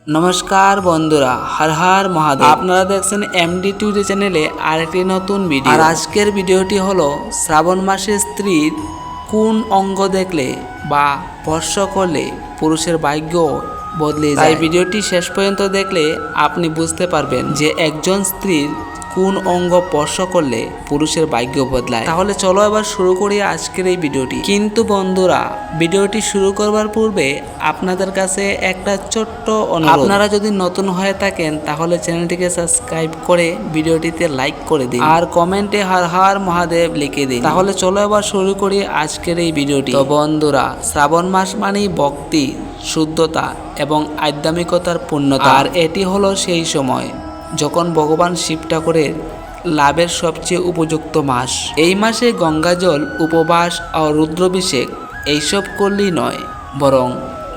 নমস্কার বন্ধুরা, হর হর মহাদেব। আপনারা দেখছেন এমডি টিউটোরিয়াল চ্যানেলে আরেকটি নতুন ভিডিও। আর আজকের ভিডিওটি হলো শ্রাবণ মাসে স্ত্রীর কোন অঙ্গ দেখলে বা স্পর্শ করলে পুরুষের ভাগ্য বদলে যায়। তাই ভিডিওটি শেষ পর্যন্ত দেখলে আপনি বুঝতে পারবেন যে একজন স্ত্রীর কোন অঙ্গ স্পর্শ করলে পুরুষের ভাগ্য বদলায়। তাহলে চলো এবার শুরু করি আজকের এই ভিডিওটি। কিন্তু বন্ধুরা, ভিডিওটি শুরু করবার পূর্বে আপনাদের কাছে একটা ছোট্ট অনুরোধ। আপনারা যদি নতুন হয়ে থাকেন তাহলে চ্যানেলটিকে সাবস্ক্রাইব করে ভিডিওটিতে লাইক করে দিন আর কমেন্টে হর হর মহাদেব লিখে দিন। তাহলে চলো এবার শুরু করি আজকের এই ভিডিওটি। তো বন্ধুরা, শ্রাবণ মাস মানেই ভক্তি, শুদ্ধতা এবং আধ্যাত্মিকতার পূর্ণতা। আর এটি হলো সেই সময় যখন ভগবান শিব ঠাকুরের লাভের সবচেয়ে উপযুক্ত মাস। এই মাসে গঙ্গাজল, উপবাস ও রুদ্রাভিষেক এইসব করলেই নয়, বরং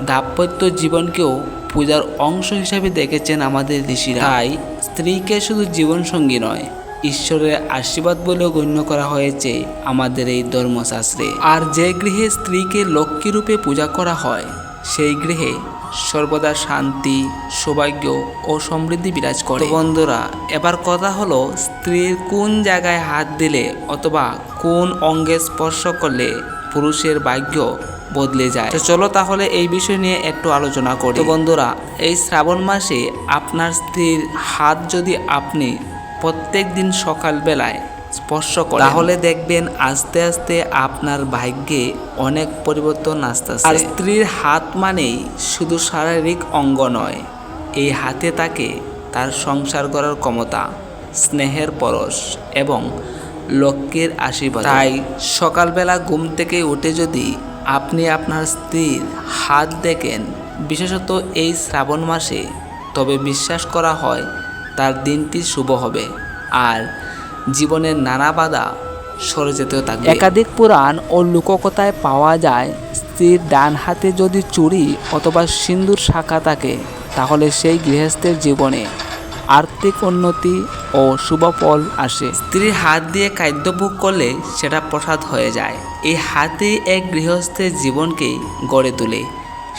দাম্পত্য জীবনকেও পূজার অংশ হিসাবে দেখেছেন আমাদের ঋষিরা। তাই স্ত্রীকে শুধু জীবনসঙ্গী নয়, ঈশ্বরের আশীর্বাদ বলেও গণ্য করা হয়েছে আমাদের এই ধর্মশাস্ত্রে। আর যে গৃহে স্ত্রীকে লক্ষ্মী রূপে পূজা করা হয়, সেই গৃহে সর্বদা শান্তি, সৌভাগ্য ও সমৃদ্ধি বিরাজ করে। বন্ধুরা, এবার কথা হলো স্ত্রীর কোন জায়গায় হাত দিলে অথবা কোন অঙ্গে স্পর্শ করলে পুরুষের ভাগ্য বদলে যায়। তো চলো তাহলে এই বিষয় নিয়ে একটু আলোচনা করি। তো বন্ধুরা, এই শ্রাবণ মাসে আপনার স্ত্রীর হাত যদি আপনি প্রত্যেক দিন সকালবেলায় স্পর্শ করেন, তাহলে দেখবেন আস্তে আস্তে আপনার ভাগ্যে অনেক পরিবর্তন আসতেছে। আর স্ত্রীর হাত মানেই শুধু শারীরিক অঙ্গ নয়, এই হাতে থাকে তার সংসার করার ক্ষমতা, স্নেহের পরশ এবং লক্ষ্মীর আশীর্বাদ। তাই সকালবেলা ঘুম থেকে উঠে যদি আপনি আপনার স্ত্রীর হাত দেখেন, বিশেষত এই শ্রাবণ মাসে, তবে বিশ্বাস করা হয় তার দিনটি শুভ হবে আর জীবনের নানা বাধা সরে যেতেও থাকবে। একাধিক পুরাণ ও লোককথায় পাওয়া যায়, স্ত্রীর ডান হাতে যদি চুড়ি অথবা সিন্দুর শাখা থাকে, তাহলে সেই গৃহস্থের জীবনে আর্থিক উন্নতি ও শুভ ফল আসে। স্ত্রীর হাত দিয়ে খাদ্যভোগ করলে সেটা প্রসাদ হয়ে যায়। এই হাতেই এক গৃহস্থের জীবনকে গড়ে তোলে।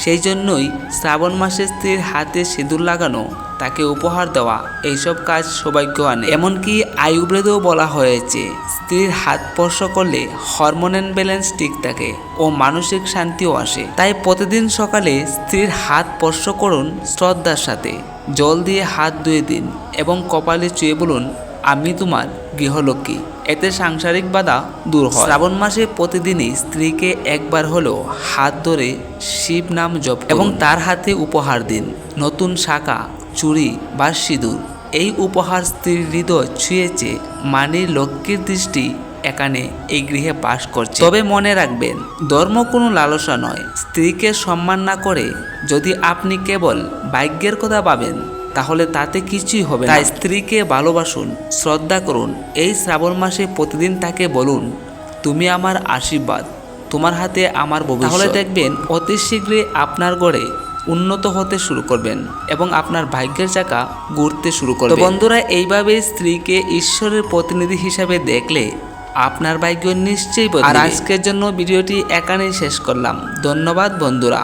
সেই জন্যই শ্রাবণ মাসে স্ত্রীর হাতে সিঁদুর লাগানো, তাকে উপহার দেওয়া, এইসব কাজ সৌভাগ্য আনে। এমনকি আয়ুর্বেদেও বলা হয়েছে, স্ত্রীর হাত স্পর্শ করলে হরমোনাল ব্যালেন্স ঠিক থাকে ও মানসিক শান্তিও আসে। তাই প্রতিদিন সকালে স্ত্রীর হাত স্পর্শ করুন শ্রদ্ধার সাথে, জল দিয়ে হাত ধুয়ে দিন এবং কপালে চুয়ে বলুন, আমি তোমার গৃহলক্ষ্মী। এতে সাংসারিক বাধা দূর হয়। শ্রাবণ মাসে প্রতিদিনই স্ত্রীকে একবার হলেও হাত ধরে শিব নাম জপ এবং তার হাতে উপহার দিন, নতুন শাখা, চুড়ি বা সিঁদুর। এই উপহার স্ত্রীর হৃদয় ছুঁয়েছে, মানে লক্ষ্মীর দৃষ্টি এখানে এই গৃহে বাস করছে। তবে মনে রাখবেন, ধর্ম কোনো লালসা নয়। স্ত্রীকে সম্মান না করে যদি আপনি কেবল ভাগ্যের কথা ভাবেন, তাহলে তাতে কিছুই হবে না। তাই স্ত্রীকে ভালোবাসুন, শ্রদ্ধা করুন। এই শ্রাবণ মাসে প্রতিদিন তাকে বলুন, তুমি আমার আশীর্বাদ, তোমার হাতে আমার ভবিষ্যৎ। তাহলে দেখবেন অতি শীঘ্রই আপনার ঘরে উন্নত হতে শুরু করবেন এবং আপনার ভাগ্যের চাকা ঘুরতে শুরু করবে। তো বন্ধুরা, এইভাবে স্ত্রীকে ঈশ্বরের প্রতিনিধি হিসাবে দেখলে আপনার ভাগ্য নিশ্চয়ই বদলাবে। আর আজকের জন্য ভিডিওটি এখানেই শেষ করলাম। ধন্যবাদ বন্ধুরা।